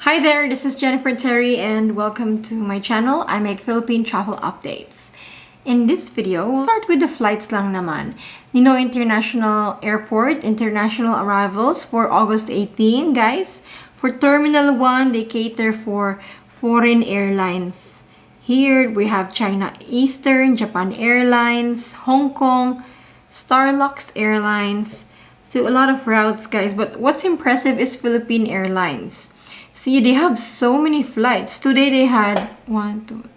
Hi there, this is Jennifer Terri and welcome to my channel. I make Philippine travel updates. In this video, we'll start with the flights lang naman. NAIA International Airport International arrivals for August 18, guys. For Terminal 1, they cater for foreign airlines. Here, we have China Eastern, Japan Airlines, Hong Kong, Starlux Airlines. So a lot of routes, guys. But what's impressive is Philippine Airlines. See, they have so many flights. Today they had 1, 2, 3, 4, 5,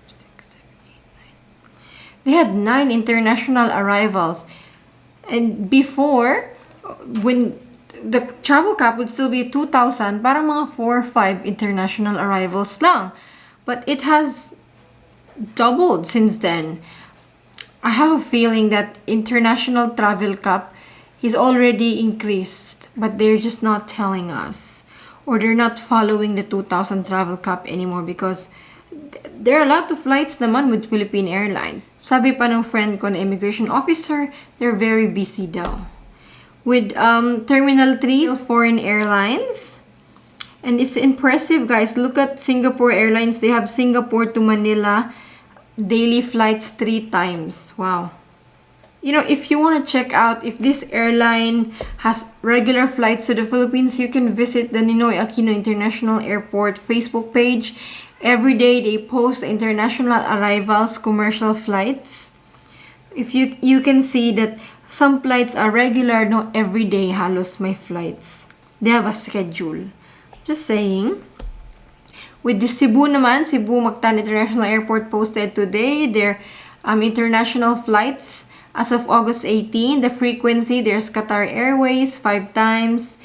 6, 7, 8, 9. They had 9 international arrivals. And before, when the travel cap would still be 2,000, parang mga 4 or 5 international arrivals lang. But it has doubled since then. I have a feeling that international travel cap is already increased, but they're just not telling us. Or they're not following the 2,000 travel cap anymore because there are a lot of flights naman with Philippine Airlines. Sabi pa ng friend ko na immigration officer, they're very busy daw. With Terminal 3, foreign airlines. And it's impressive, guys. Look at Singapore Airlines. They have Singapore to Manila daily flights 3 times. Wow. You know, if you want to check out if this airline has regular flights to the Philippines, you can visit the Ninoy Aquino International Airport Facebook page. Every day they post international arrivals, commercial flights. If you can see that some flights are regular, no, every day halos may flights. They have a schedule. Just saying. With the Cebu naman, Cebu Mactan International Airport posted today their international flights. As of August 18, the frequency, there's Qatar Airways 5 times,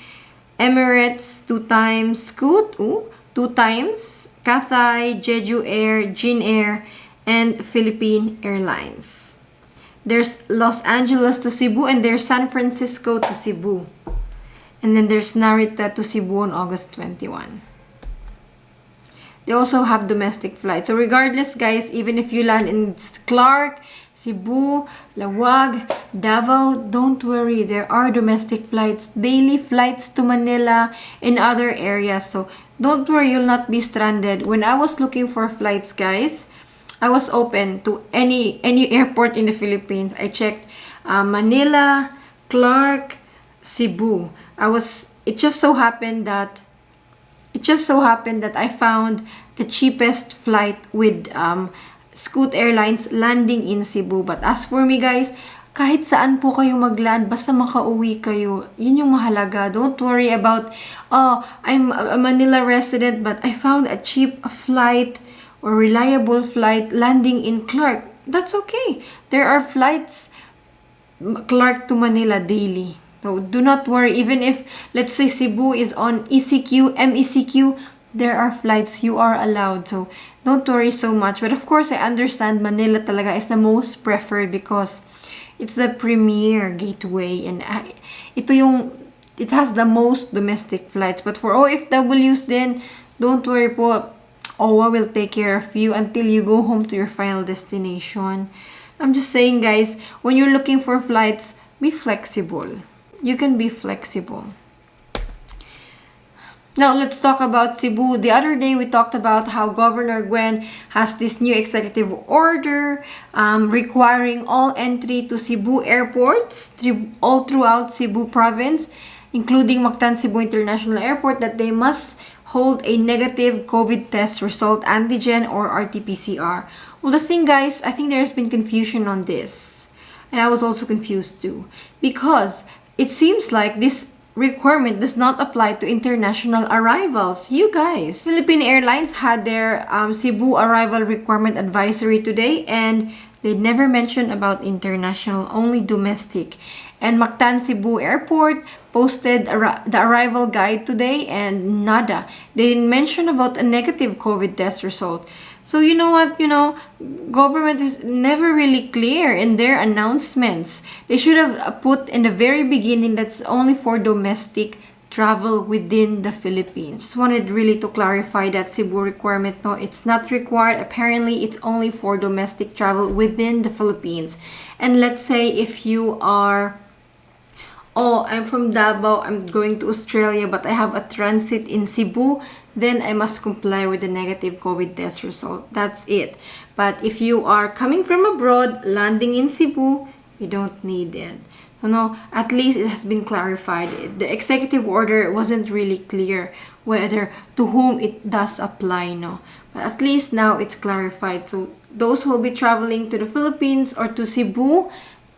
Emirates 2 times, Scoot 2 times, Cathay, Jeju Air, Jin Air, and Philippine Airlines. There's Los Angeles to Cebu and there's San Francisco to Cebu. And then there's Narita to Cebu on August 21. They also have domestic flights. So regardless, guys, even if you land in Clark, Cebu, Lawag, Davao, don't worry. There are domestic flights, daily flights to Manila and other areas. So don't worry, you'll not be stranded. When I was looking for flights, guys, I was open to any airport in the Philippines. I checked Manila, Clark, Cebu. It just so happened that I found the cheapest flight with Scoot Airlines landing in Cebu. But as for me, guys, kahit saan po kayo magland, basta makauwi kayo, yun yung mahalaga. Don't worry about, I'm a Manila resident, but I found a cheap flight or reliable flight landing in Clark. That's okay. There are flights Clark to Manila daily. So do not worry. Even if, let's say, Cebu is on ECQ, MECQ, there are flights you are allowed. So don't worry so much. But of course, I understand Manila talaga is the most preferred because it's the premier gateway and it has the most domestic flights. But for OFWs then, don't worry po. OWA will take care of you until you go home to your final destination. I'm just saying, guys, when you're looking for flights, be flexible. You can be flexible. Now, let's talk about Cebu. The other day, we talked about how Governor Gwen has this new executive order requiring all entry to Cebu airports all throughout Cebu province, including Mactan Cebu International Airport, that they must hold a negative COVID test result, antigen or RT-PCR. Well, the thing, guys, I think there's been confusion on this. And I was also confused too. Because it seems like this requirement does not apply to international arrivals. You guys, Philippine Airlines had their Cebu arrival requirement advisory today and they never mentioned about international, only domestic. And Mactan Cebu Airport posted the arrival guide today and nada. They didn't mention about a negative COVID test result. So you know what, government is never really clear in their announcements. They should have put in the very beginning that's only for domestic travel within the Philippines. Just wanted really to clarify that Cebu requirement. No, it's not required. Apparently, it's only for domestic travel within the Philippines. And let's say if you are oh, I'm from Davao, I'm going to Australia, but I have a transit in Cebu, then I must comply with the negative COVID test result. That's it. But if you are coming from abroad, landing in Cebu, you don't need it. So no, at least it has been clarified. The executive order wasn't really clear whether to whom it does apply, no. But at least now it's clarified. So those who will be traveling to the Philippines or to Cebu,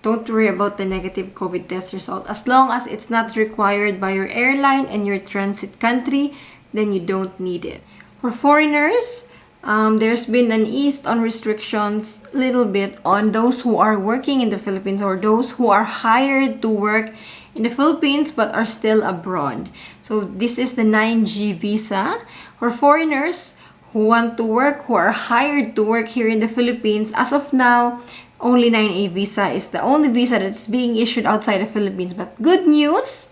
don't worry about the negative COVID test result. As long as it's not required by your airline and your transit country, then you don't need it. For foreigners, there's been an ease on restrictions a little bit on those who are working in the Philippines or those who are hired to work in the Philippines but are still abroad. So this is the 9G visa. For foreigners who want to work, who are hired to work here in the Philippines, as of now, only 9A visa is the only visa that's being issued outside the Philippines. But good news,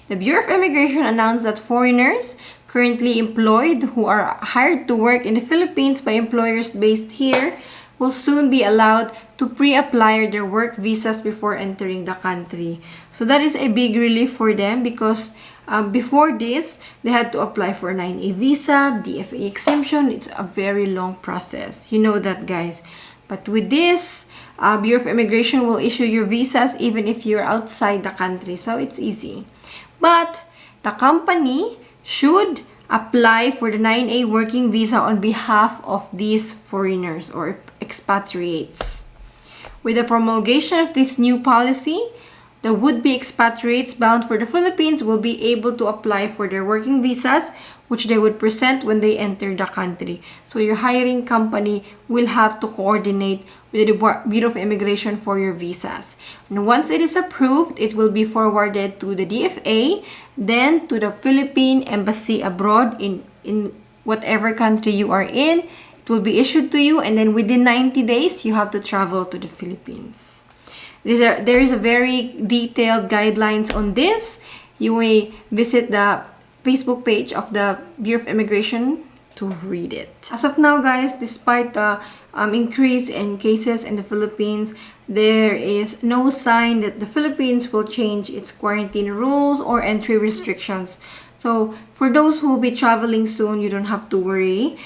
the Bureau of Immigration announced that foreigners currently employed who are hired to work in the Philippines by employers based here will soon be allowed to pre-apply their work visas before entering the country. So that is a big relief for them because before this, they had to apply for 9A visa, DFA exemption. It's a very long process. You know that, guys. But with this, Bureau of Immigration will issue your visas even if you're outside the country. So it's easy. But the company should apply for the 9A working visa on behalf of these foreigners or expatriates. With the promulgation of this new policy, the would-be expatriates bound for the Philippines will be able to apply for their working visas, which they would present when they enter the country. So your hiring company will have to coordinate with the Bureau of Immigration for your visas. And once it is approved, it will be forwarded to the DFA, then to the Philippine Embassy abroad in whatever country you are in. It will be issued to you, and then within 90 days, you have to travel to the Philippines. There is a very detailed guidelines on this. You may visit the Facebook page of the Bureau of Immigration to read it. As of now, guys, despite the increase in cases in the Philippines, there is no sign that the Philippines will change its quarantine rules or entry restrictions. So for those who will be traveling soon, you don't have to worry.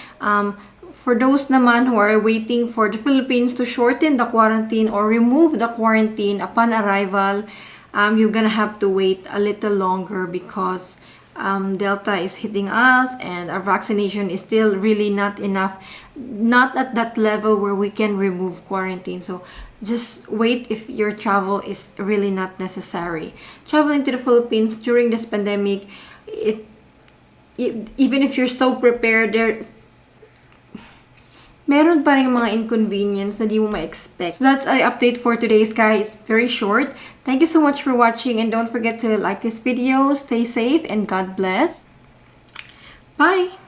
For those naman who are waiting for the Philippines to shorten the quarantine or remove the quarantine upon arrival, you're gonna have to wait a little longer because Delta is hitting us and our vaccination is still really not enough, not at that level where we can remove quarantine. So just wait if your travel is really not necessary. Traveling to the Philippines during this pandemic, even if you're so prepared, meron pa rin mga inconvenience na di mo ma-expect. So that's an update for today's, guys. It's very short. Thank you so much for watching, and don't forget to like this video. Stay safe and God bless. Bye!